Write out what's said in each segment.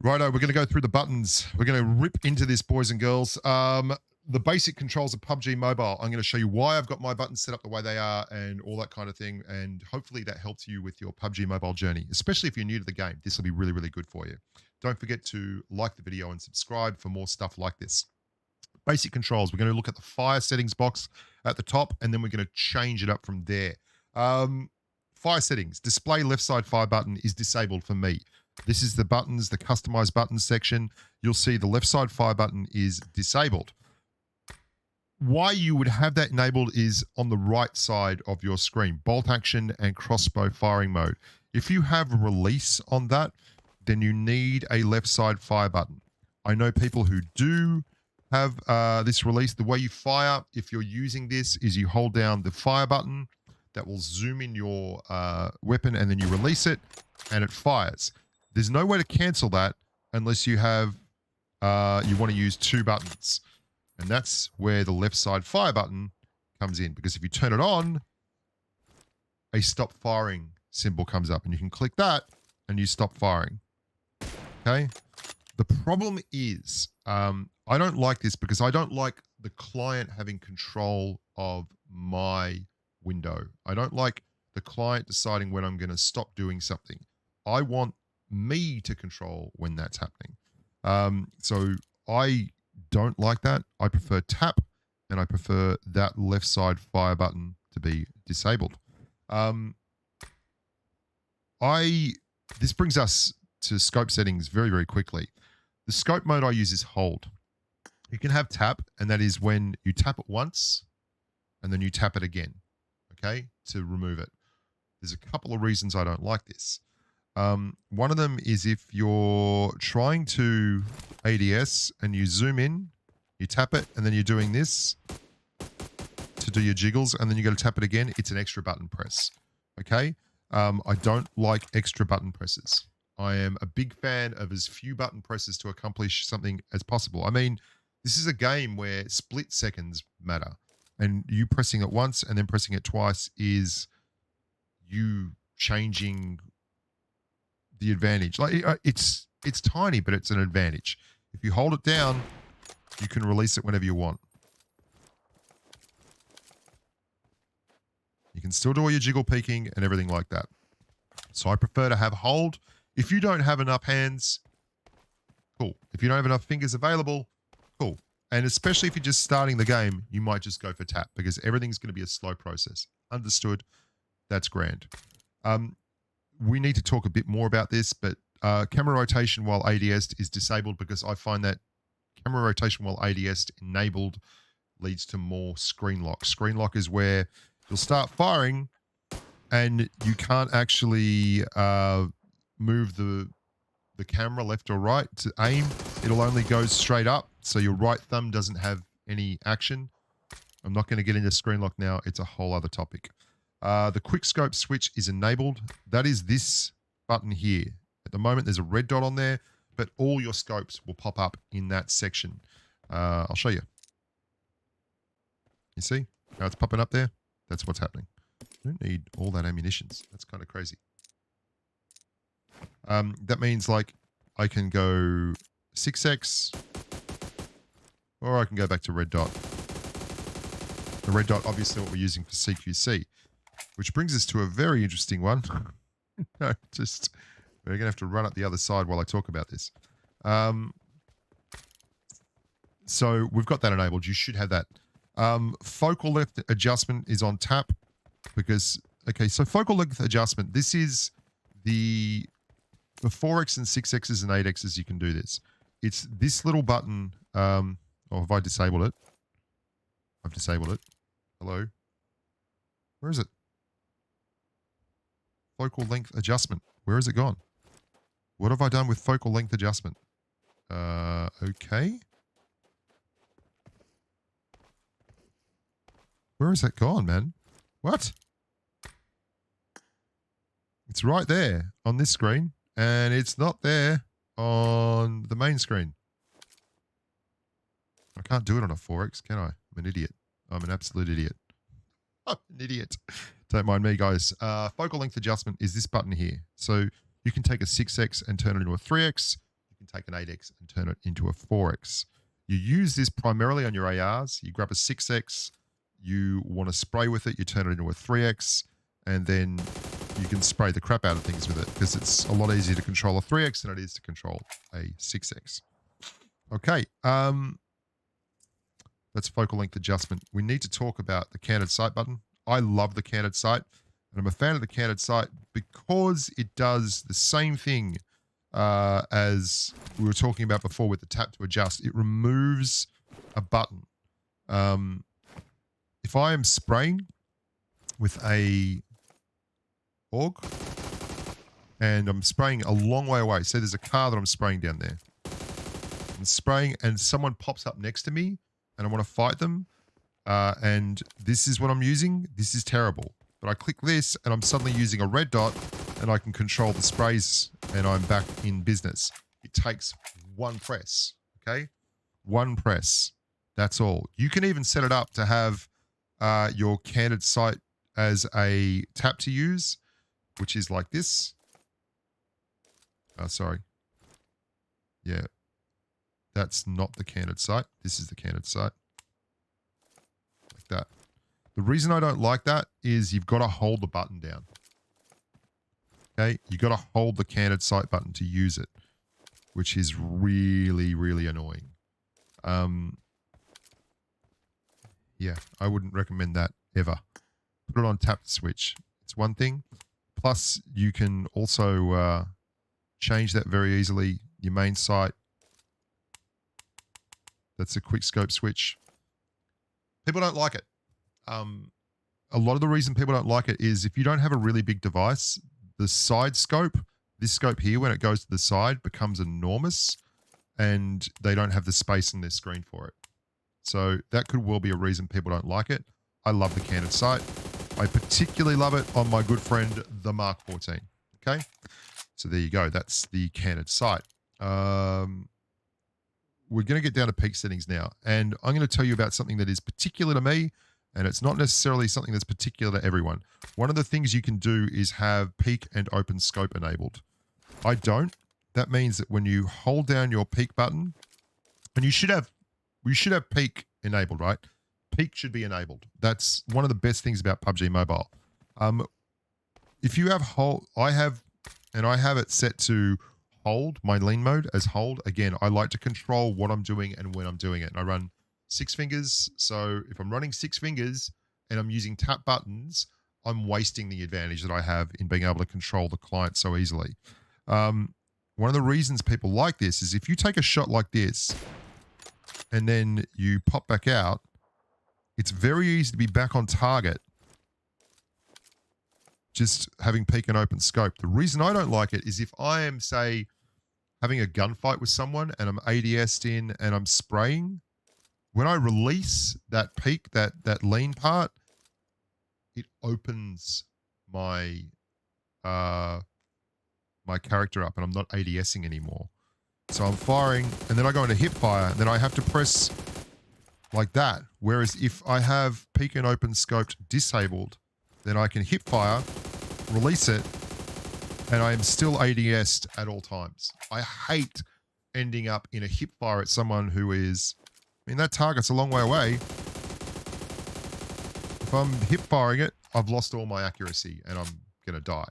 Righto, we're going to go through the buttons. We're going to rip into this, boys and girls. The basic controls of PUBG Mobile. I'm going to show you why I've got my buttons set up the way they are and all that kind of thing. And hopefully that helps you with your PUBG Mobile journey, especially if you're new to the game. This will be really, really good for you. Don't forget to like the video and subscribe for more stuff like this. Basic controls. We're going to look at the fire settings box at the top, and then we're going to change it up from there. Fire settings. Display left side fire button is disabled for me. This is the buttons, the customized buttons section. You'll see the left side fire button is disabled. Why you would have that enabled is on the right side of your screen, bolt action and crossbow firing mode. If you have release on that, then you need a left side fire button. I know people who do have this release. The way you fire, if you're using this, is you hold down the fire button. That will zoom in your weapon, and then you release it, and it fires. There's no way to cancel that unless you have you want to use two buttons. And that's where the left side fire button comes in, because if you turn it on, a stop firing symbol comes up, and you can click that and you stop firing. Okay. The problem is I don't like this because I don't like the client having control of my window. I don't like the client deciding when I'm going to stop doing something. I want me to control when that's happening. So I don't like that. I prefer tap, and I prefer that left side fire button to be disabled. This brings us to scope settings very, very quickly. The scope mode I use is hold. You can have tap, and that is when you tap it once and then you tap it again, okay, to remove it. There's a couple of reasons I don't like this. One of them is if you're trying to ADS and you zoom in, you tap it, and then you're doing this to do your jiggles, and then you got to tap it again. It's an extra button press, okay? I don't like extra button presses. I am a big fan of as few button presses to accomplish something as possible. I mean, this is a game where split seconds matter, and you pressing it once and then pressing it twice is you changing the advantage. Like it's tiny, but it's an advantage. If you hold it down, you can release it whenever you want. You can still do all your jiggle peeking and everything like that. So I prefer to have hold. If you don't have enough hands, cool. If you don't have enough fingers available, cool. And especially if you're just starting the game, you might just go for tap, because everything's going to be a slow process. Understood. That's grand. We need to talk a bit more about this, but camera rotation while ADS is disabled, because I find that camera rotation while ADS enabled leads to more screen lock. Screen lock is where you'll start firing and you can't actually move the camera left or right to aim. It'll only go straight up, so your right thumb doesn't have any action. I'm not going to get into screen lock now. It's a whole other topic. The quick scope switch is enabled. That is this button here. At the moment, there's a red dot on there, but all your scopes will pop up in that section. I'll show you. You see how it's popping up there? That's what's happening. I don't need all that ammunitions. That's kind of crazy. That means like I can go 6x, or I can go back to red dot. The red dot, obviously what we're using for CQC, which brings us to a very interesting one. No, just, we're going to have to run up the other side while I talk about this. So we've got that enabled. You should have that. Focal length adjustment is on tap because, okay, so focal length adjustment, this is the 4x and 6x's and 8x's, you can do this. It's this little button. Oh, have I disabled it? I've disabled it. Hello? Where is it? Focal length adjustment. Where has it gone? What have I done with focal length adjustment? Okay. Where has that gone, man? What? It's right there on this screen, and it's not there on the main screen. I can't do it on a 4x, can I? I'm an idiot. I'm an absolute idiot. I'm an idiot. Don't mind me, guys. Focal length adjustment is this button here. So you can take a 6x and turn it into a 3x. You can take an 8x and turn it into a 4x. You use this primarily on your ARs. You grab a 6x, you want to spray with it, you turn it into a 3x, and then you can spray the crap out of things with it because it's a lot easier to control a 3x than it is to control a 6x. Okay, that's focal length adjustment. We need to talk about the canted sight button. I love the canted sight, and I'm a fan of the canted sight because it does the same thing as we were talking about before with the tap to adjust. It removes a button. If I am spraying with a AUG and I'm spraying a long way away, say there's a car that I'm spraying down there. I'm spraying and someone pops up next to me and I want to fight them, and this is what I'm using, this is terrible. But I click this and I'm suddenly using a red dot and I can control the sprays and I'm back in business. It takes one press, okay? One press. That's all. You can even set it up to have your canted sight as a tap to use, which is like this. Sorry. Yeah. That's not the canted sight. This is the canted sight. Like that. The reason I don't like that is you've got to hold the button down. Okay? You've got to hold the canted sight button to use it, which is really, really annoying. Yeah, I wouldn't recommend that ever. Put it on tap to switch. It's one thing. Plus, you can also change that very easily. Your main sight. That's a quick scope switch. People don't like it. A lot of the reason people don't like it is if you don't have a really big device, the side scope, this scope here, when it goes to the side, becomes enormous and they don't have the space in their screen for it. So that could well be a reason people don't like it. I love the canted sight. I particularly love it on my good friend, the Mark 14. Okay? So there you go. That's the canted sight. We're going to get down to peak settings now. And I'm going to tell you about something that is particular to me, and it's not necessarily something that's particular to everyone. One of the things you can do is have peak and open scope enabled. I don't. That means that when you hold down your peak button, and we should have peak enabled, right? Peak should be enabled. That's one of the best things about PUBG Mobile. If you have hold, I have it set to hold, my lean mode as hold. Again, I like to control what I'm doing and when I'm doing it. And I run 6 fingers. So if I'm running 6 fingers and I'm using tap buttons, I'm wasting the advantage that I have in being able to control the client so easily. One of the reasons people like this is if you take a shot like this and then you pop back out, it's very easy to be back on target just having peek and open scope. The reason I don't like it is if I am, say, having a gunfight with someone and I'm ADS'd in and I'm spraying, when I release that peek, that lean part, it opens my my character up and I'm not ADSing anymore. So I'm firing and then I go into hip fire and then I have to press like that. Whereas if I have peek and open scoped disabled, then I can hip fire, release it, and I am still ADS'd at all times. I hate ending up in a hip fire at someone who is, I mean, that target's a long way away. If I'm hip firing it, I've lost all my accuracy and I'm going to die.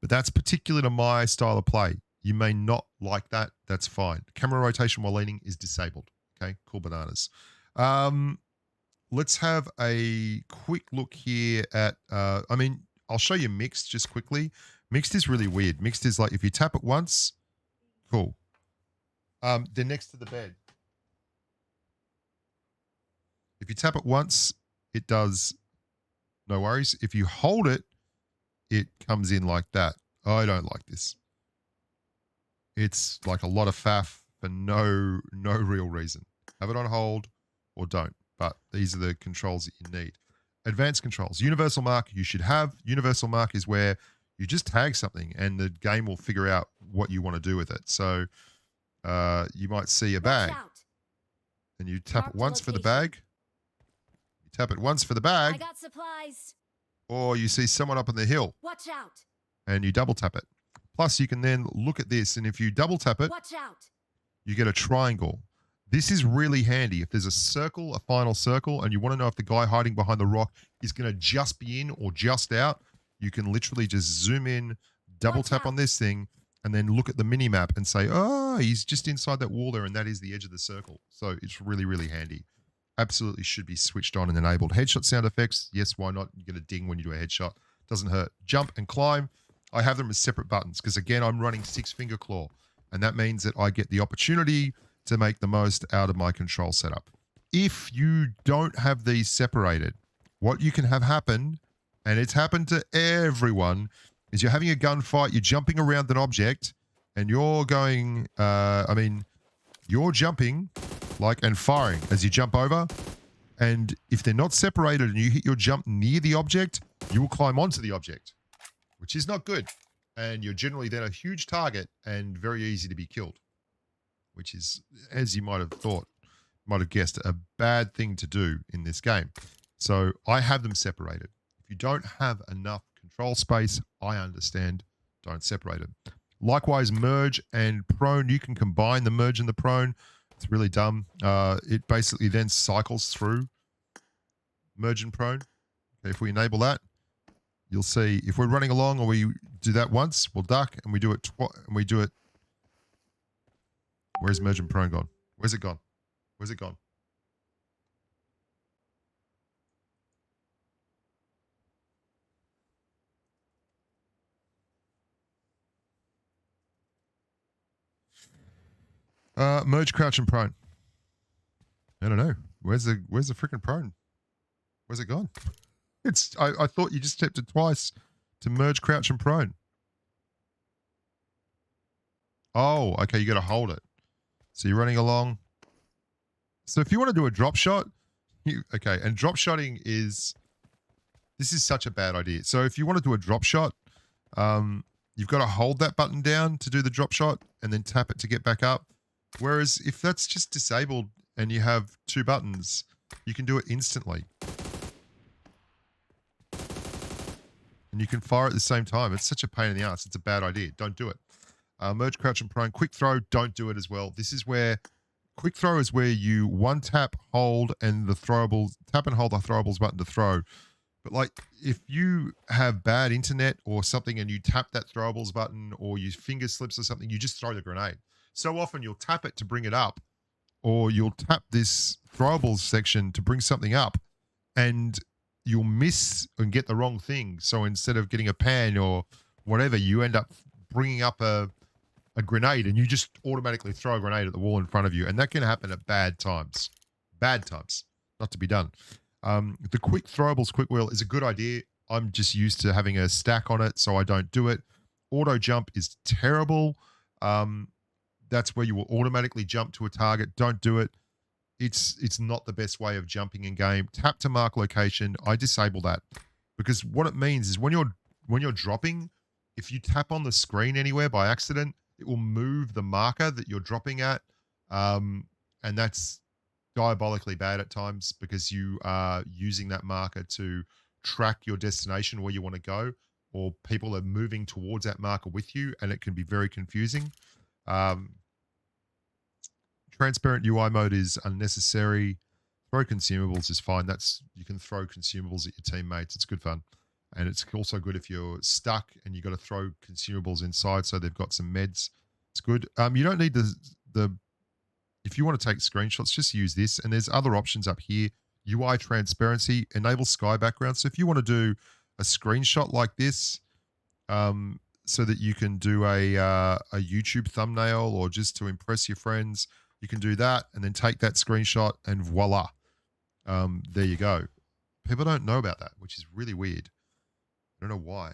But that's particular to my style of play. You may not like that. That's fine. Camera rotation while leaning is disabled. Okay, cool bananas. Let's have a quick look here at, I mean, I'll show you mixed just quickly. Mixed is really weird. Mixed is like if you tap it once, cool. They're next to the bed. If you tap it once, it does no worries. If you hold it, it comes in like that. I don't like this. It's like a lot of faff for no real reason. Have it on hold or don't. But these are the controls that you need. Advanced controls. Universal mark you should have. Universal mark is where you just tag something and the game will figure out what you want to do with it. So you might see a bag and you tap it once for the bag. You tap it once for the bag. I got supplies. Or you see someone up on the hill. Watch out. And you double tap it. Plus, you can then look at this, and if you double tap it, Watch out. you get a triangle. This is really handy. If there's a circle, a final circle, and you want to know if the guy hiding behind the rock is going to just be in or just out, you can literally just zoom in, double tap on this thing, and then look at the mini map and say, oh, he's just inside that wall there, and that is the edge of the circle. So it's really, really handy. Absolutely should be switched on and enabled. Headshot sound effects, yes, why not? You get a ding when you do a headshot. Doesn't hurt. Jump and climb, I have them as separate buttons because, again, I'm running 6-finger claw, and that means that I get the opportunity to make the most out of my control setup. If you don't have these separated, what you can have happen, and it's happened to everyone, is you're having a gunfight, you're jumping around an object, and you're going, you're jumping and firing as you jump over. And if they're not separated and you hit your jump near the object, you will climb onto the object, which is not good. And you're generally then a huge target and very easy to be killed, which is, as you might have thought, might have guessed, a bad thing to do in this game. So I have them separated. If you don't have enough control space, I understand, don't separate it. Likewise, merge and prone, you can combine the merge and the prone. It's really dumb. It basically then cycles through merge and prone. Okay, if we enable that, you'll see if we're running along or we do that once, we'll duck and we do it twice and we do it. Where's merge and prone gone? Where's it gone? Where's it gone? Merge, crouch, and prone. I don't know. Where's the freaking prone? Where's it gone? I thought you just tapped it twice to merge, crouch, and prone. Oh, okay, you got to hold it. So you're running along. So if you want to do a drop shot, okay, and drop shotting this is such a bad idea. So if you want to do a drop shot, you've got to hold that button down to do the drop shot and then tap it to get back up. Whereas if that's just disabled and you have two buttons, you can do it instantly. And you can fire at the same time. It's such a pain in the ass. It's a bad idea. Don't do it. Merge, crouch, and prone. Quick throw, don't do it as well. This is where quick throw is where you one tap, hold, and tap and hold the throwables button to throw. But like if you have bad internet or something and you tap that throwables button or you finger slips or something, you just throw the grenade. So often you'll tap it to bring it up or you'll tap this throwables section to bring something up and you'll miss and get the wrong thing. So instead of getting a pan or whatever, you end up bringing up a grenade and you just automatically throw a grenade at the wall in front of you. And that can happen at bad times. Bad times. Not to be done. The quick throwables quick wheel is a good idea. I'm just used to having a stack on it, so I don't do it. Auto jump is terrible. That's where you will automatically jump to a target. Don't do it. It's not the best way of jumping in game. Tap to mark location. I disable that because what it means is when you're dropping, if you tap on the screen anywhere by accident, it will move the marker that you're dropping at, and that's diabolically bad at times because you are using that marker to track your destination where you want to go, or people are moving towards that marker with you, and it can be very confusing. Transparent UI mode is unnecessary. Throw consumables is fine. You can throw consumables at your teammates. It's good fun. And it's also good if you're stuck and you got to throw consumables inside so they've got some meds. It's good. You don't need if you want to take screenshots, just use this. And there's other options up here. UI transparency, enable sky background. So if you want to do a screenshot like this, so that you can do a YouTube thumbnail or just to impress your friends, you can do that and then take that screenshot and voila. There you go. People don't know about that, which is really weird. I don't know why.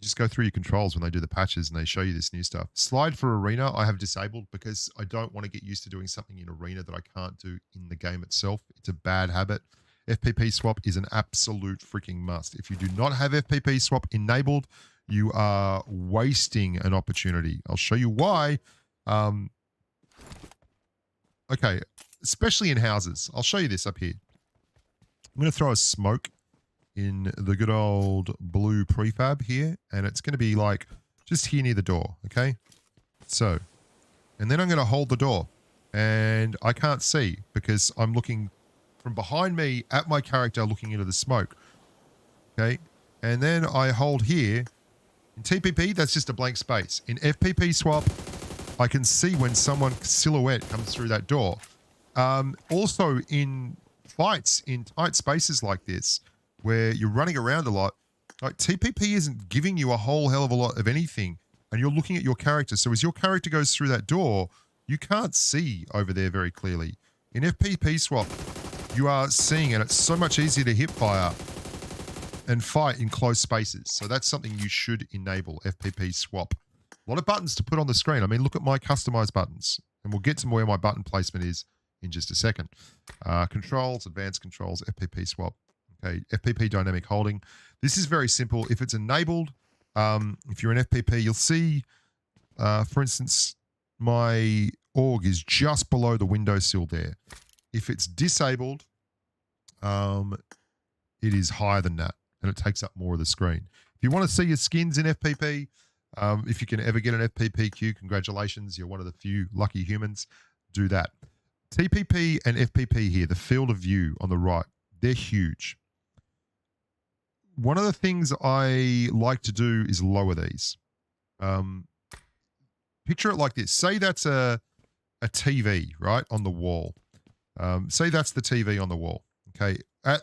Just go through your controls when they do the patches and they show you this new stuff. Slide for arena, I have disabled because I don't want to get used to doing something in arena that I can't do in the game itself. It's a bad habit. FPP swap is an absolute freaking must. If you do not have FPP swap enabled, you are wasting an opportunity. I'll show you why. Okay, especially in houses. I'll show you this up here. I'm going to throw a smoke in the good old blue prefab here, and it's going to be like just here near the door, okay? So, and then I'm going to hold the door, and I can't see because I'm looking from behind me at my character looking into the smoke, okay? And then I hold here. In TPP, that's just a blank space. In FPP swap, I can see when someone's silhouette comes through that door. Also, in fights in tight spaces like this, where you're running around a lot, like TPP isn't giving you a whole hell of a lot of anything, and you're looking at your character. So as your character goes through that door, you can't see over there very clearly. In FPP swap, you are seeing, and it's so much easier to hip fire and fight in close spaces. So that's something you should enable, FPP swap. A lot of buttons to put on the screen. I mean, look at my customized buttons, and we'll get to where my button placement is in just a second. Controls, advanced controls, FPP swap. Okay, FPP dynamic holding. This is very simple. If it's enabled, if you're in FPP, you'll see, for instance, my org is just below the windowsill there. If it's disabled, it is higher than that, and it takes up more of the screen. If you want to see your skins in FPP, if you can ever get an FPPQ, congratulations. You're one of the few lucky humans. Do that. TPP and FPP here, the field of view on the right, they're huge. One of the things I like to do is lower these. Picture it like this. Say that's a TV, right, on the wall. Say that's the TV on the wall. Okay. At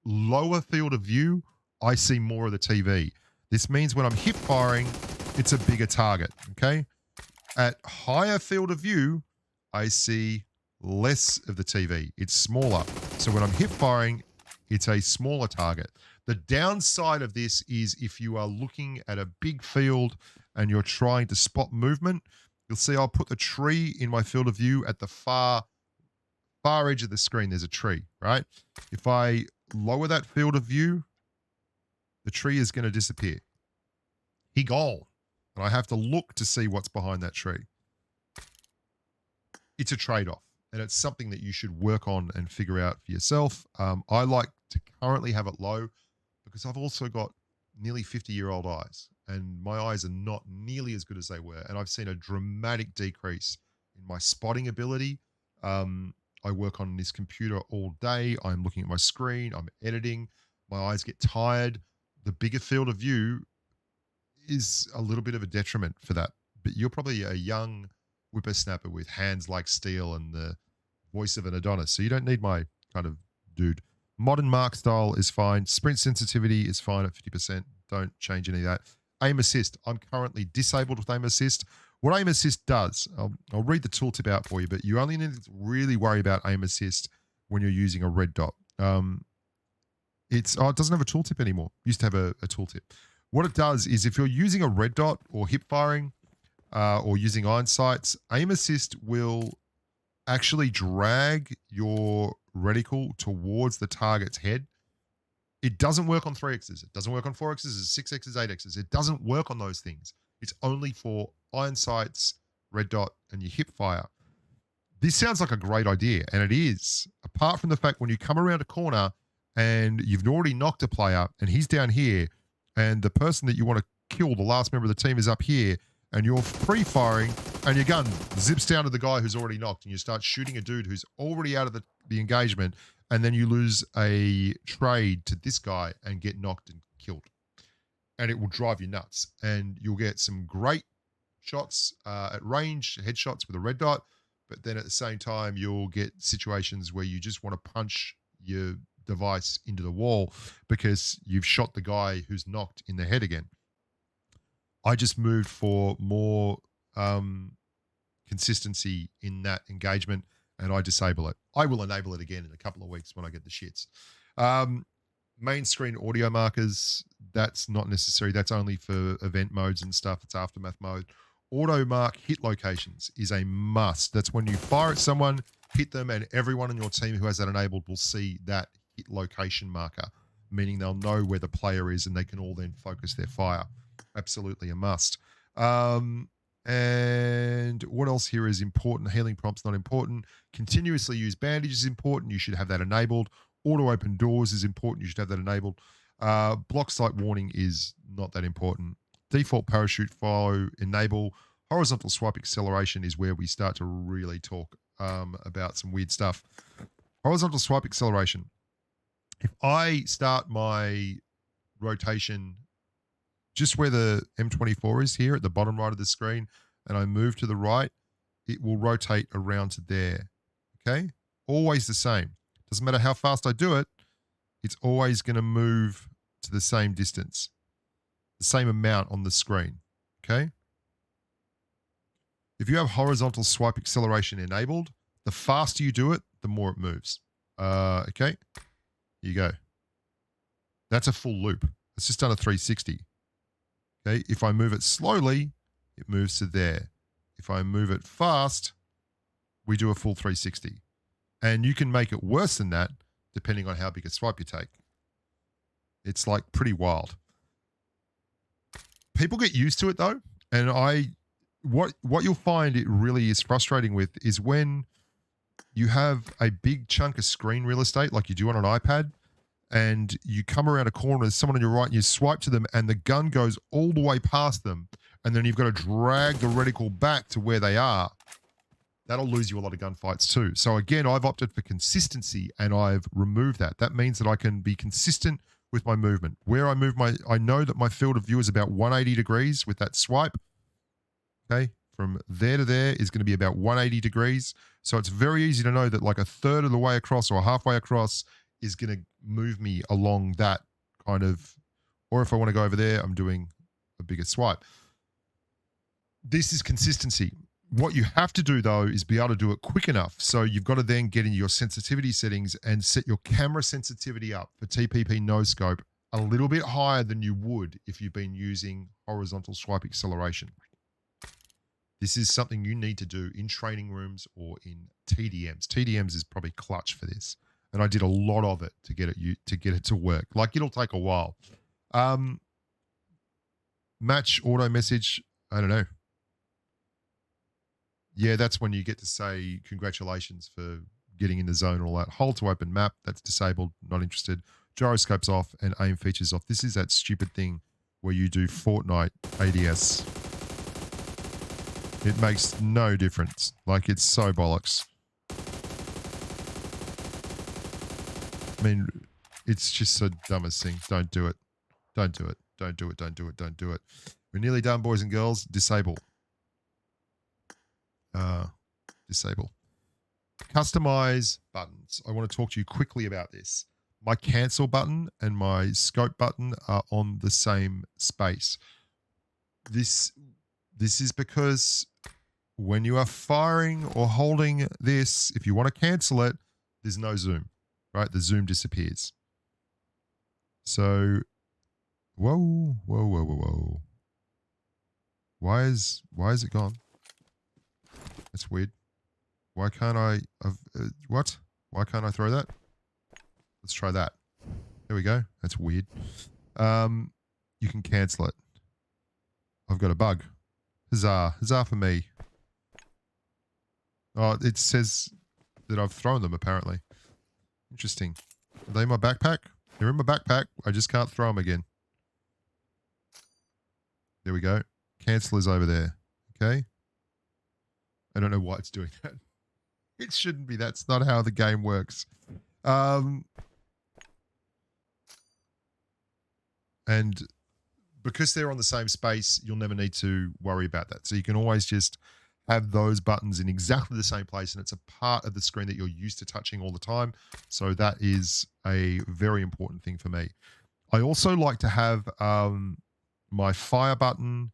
lower field of view, I see more of the TV. This means when I'm hip firing, it's a bigger target. Okay. At higher field of view, I see less of the TV. It's smaller. So when I'm hip firing, it's a smaller target. The downside of this is if you are looking at a big field and you're trying to spot movement, you'll see I'll put the tree in my field of view at the far edge of the screen. There's a tree, right? If I lower that field of view, the tree is going to disappear. He gone. And I have to look to see what's behind that tree. It's a trade-off, and it's something that you should work on and figure out for yourself. I like to currently have it low because I've also got nearly 50-year-old eyes, and my eyes are not nearly as good as they were, and I've seen a dramatic decrease in my spotting ability. I work on this computer all day. I'm looking at my screen. I'm editing. My eyes get tired. The bigger field of view is a little bit of a detriment for that. But you're probably a young whippersnapper with hands like steel and the voice of an Adonis. So you don't need my kind of dude. Modern mark style is fine. Sprint sensitivity is fine at 50%. Don't change any of that. Aim assist. I'm currently disabled with aim assist. What aim assist does, I'll read the tooltip out for you, but you only need to really worry about aim assist when you're using a red dot. It doesn't have a tooltip anymore. It used to have a tooltip. What it does is if you're using a red dot or hip firing or using iron sights, aim assist will actually drag your reticle towards the target's head. It doesn't work on 3Xs. It doesn't work on 4Xs, 6Xs, 8Xs. It doesn't work on those things. It's only for iron sights, red dot, and your hip fire. This sounds like a great idea, and it is. Apart from the fact when you come around a corner and you've already knocked a player and he's down here, and the person that you want to kill, the last member of the team, is up here, and you're pre-firing, and your gun zips down to the guy who's already knocked, and you start shooting a dude who's already out of the engagement, and then you lose a trade to this guy and get knocked and killed. And it will drive you nuts. And you'll get some great shots at range, headshots with a red dot, but then at the same time, you'll get situations where you just want to punch your device into the wall because you've shot the guy who's knocked in the head again. I just moved for more consistency in that engagement, and I disable it. I will enable it again in a couple of weeks when I get the shits. Main screen audio markers, that's not necessary. That's only for event modes and stuff. It's aftermath mode. Auto mark hit locations is a must. That's when you fire at someone, hit them, and everyone on your team who has that enabled will see that hit location marker, meaning they'll know where the player is and they can all then focus their fire. Absolutely a must. And what else here is important? Healing prompts not important. Continuously use bandage is important. You should have that enabled. Auto open doors is important. You should have that enabled. Block sight warning is not that important. Default parachute follow, enable. Horizontal swipe acceleration is where we start to really talk about some weird stuff. Horizontal swipe acceleration. If I start my rotation just where the M24 is here at the bottom right of the screen, and I move to the right, it will rotate around to there. Okay? Always the same. Doesn't matter how fast I do it, it's always going to move to the same distance, the same amount on the screen. Okay? If you have horizontal swipe acceleration enabled, the faster you do it, the more it moves. Okay? Here you go. That's a full loop. It's just done a 360. Okay? If I move it slowly, it moves to there. If I move it fast, we do a full 360. And you can make it worse than that depending on how big a swipe you take. It's like pretty wild. People get used to it though, and what you'll find it really is frustrating with is when you have a big chunk of screen real estate like you do on an iPad, and you come around a corner, there's someone on your right, and you swipe to them, and the gun goes all the way past them, and then you've got to drag the reticle back to where they are. That'll lose you a lot of gunfights too. So again, I've opted for consistency, and I've removed that. That means that I can be consistent with my movement. Where I move I know that my field of view is about 180 degrees with that swipe. Okay, from there to there is going to be about 180 degrees. So it's very easy to know that like a third of the way across or halfway across is going to move me along that kind of, or if I want to go over there, I'm doing a bigger swipe. This is consistency. What you have to do though is be able to do it quick enough. So you've got to then get into your sensitivity settings and set your camera sensitivity up for TPP no scope a little bit higher than you would if you've been using horizontal swipe acceleration. This is something you need to do in training rooms or in TDMs. TDMs is probably clutch for this. And I did a lot of it to get it to work. Like it'll take a while. Match auto message, I don't know. Yeah, that's when you get to say congratulations for getting in the zone and all that. Hold to open map, that's disabled, not interested. Gyroscope's off and aim features off. This is that stupid thing where you do Fortnite ADS. It makes no difference. Like it's so bollocks. I mean, it's just the dumbest thing. Don't do it. Don't do it. Don't do it. Don't do it. Don't do it. We're nearly done, boys and girls. Disable. Disable. Customize buttons. I want to talk to you quickly about this. My cancel button and my scope button are on the same space. This is because when you are firing or holding this, if you want to cancel it, there's no zoom, right? The zoom disappears. So, whoa. Why is it gone? That's weird. Why can't I, what? Why can't I throw that? Let's try that. There we go. That's weird. You can cancel it. I've got a bug. Huzzah. Huzzah for me. Oh, it says that I've thrown them, apparently. Interesting. Are they in my backpack? They're in my backpack. I just can't throw them again. There we go. Cancel is over there. Okay. I don't know why it's doing that. It shouldn't be. That's not how the game works. And because they're on the same space, you'll never need to worry about that. So you can always just have those buttons in exactly the same place, and it's a part of the screen that you're used to touching all the time. So that is a very important thing for me. I also like to have my fire button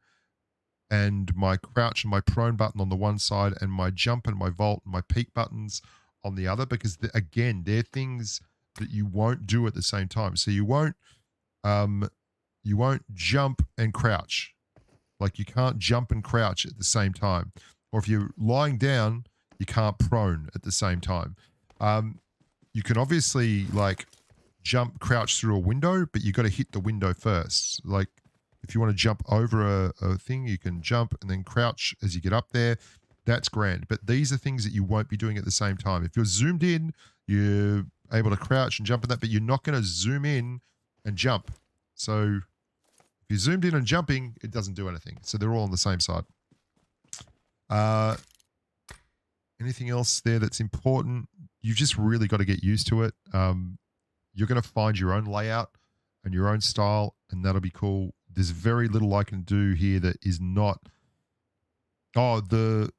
and my crouch and my prone button on the one side, and my jump and my vault and my peek buttons on the other, because again, they're things that you won't do at the same time. So you won't jump and crouch. Like you can't jump and crouch at the same time. Or if you're lying down, you can't prone at the same time. You can obviously like crouch through a window, but you got to hit the window first. Like if you want to jump over a thing, you can jump and then crouch as you get up there. That's grand. But these are things that you won't be doing at the same time. If you're zoomed in, You're able to crouch and jump in that, but you're not going to zoom in and jump. So if you zoomed in and jumping, it doesn't do anything. So they're all on the same side. Anything else there that's important? You've just really got to get used to it. You're going to find your own layout and your own style, and that'll be cool. There's very little I can do here that is not... Oh, the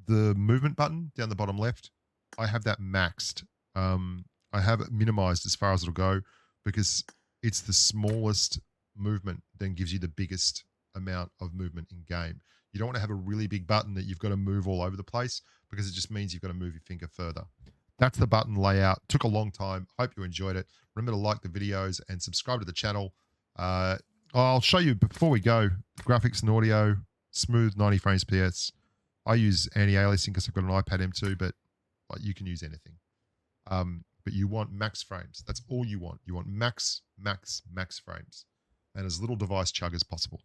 movement button down the bottom left, I have that maxed. I have it minimized as far as it'll go because it's the smallest movement then gives you the biggest amount of movement in game. You don't want to have a really big button that you've got to move all over the place because it just means you've got to move your finger further. That's the button layout. Took a long time. Hope you enjoyed it. Remember to like the videos and subscribe to the channel. I'll show you before we go, graphics and audio, smooth 90 frames PS. I use anti-aliasing because I've got an iPad M2, but you can use anything. But you want max frames. That's all you want. You want max frames and as little device chug as possible.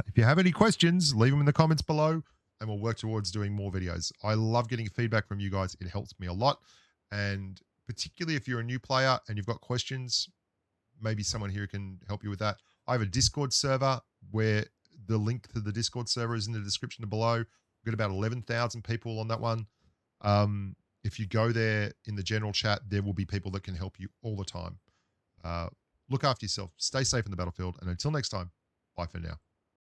If you have any questions, leave them in the comments below and we'll work towards doing more videos. I love getting feedback from you guys. It helps me a lot. And particularly if you're a new player and you've got questions, maybe someone here can help you with that. I have a Discord server where the link to the Discord server is in the description below. We've got about 11,000 people on that one. If you go there in the general chat, there will be people that can help you all the time. Look after yourself. Stay safe in the battlefield. And until next time, bye for now.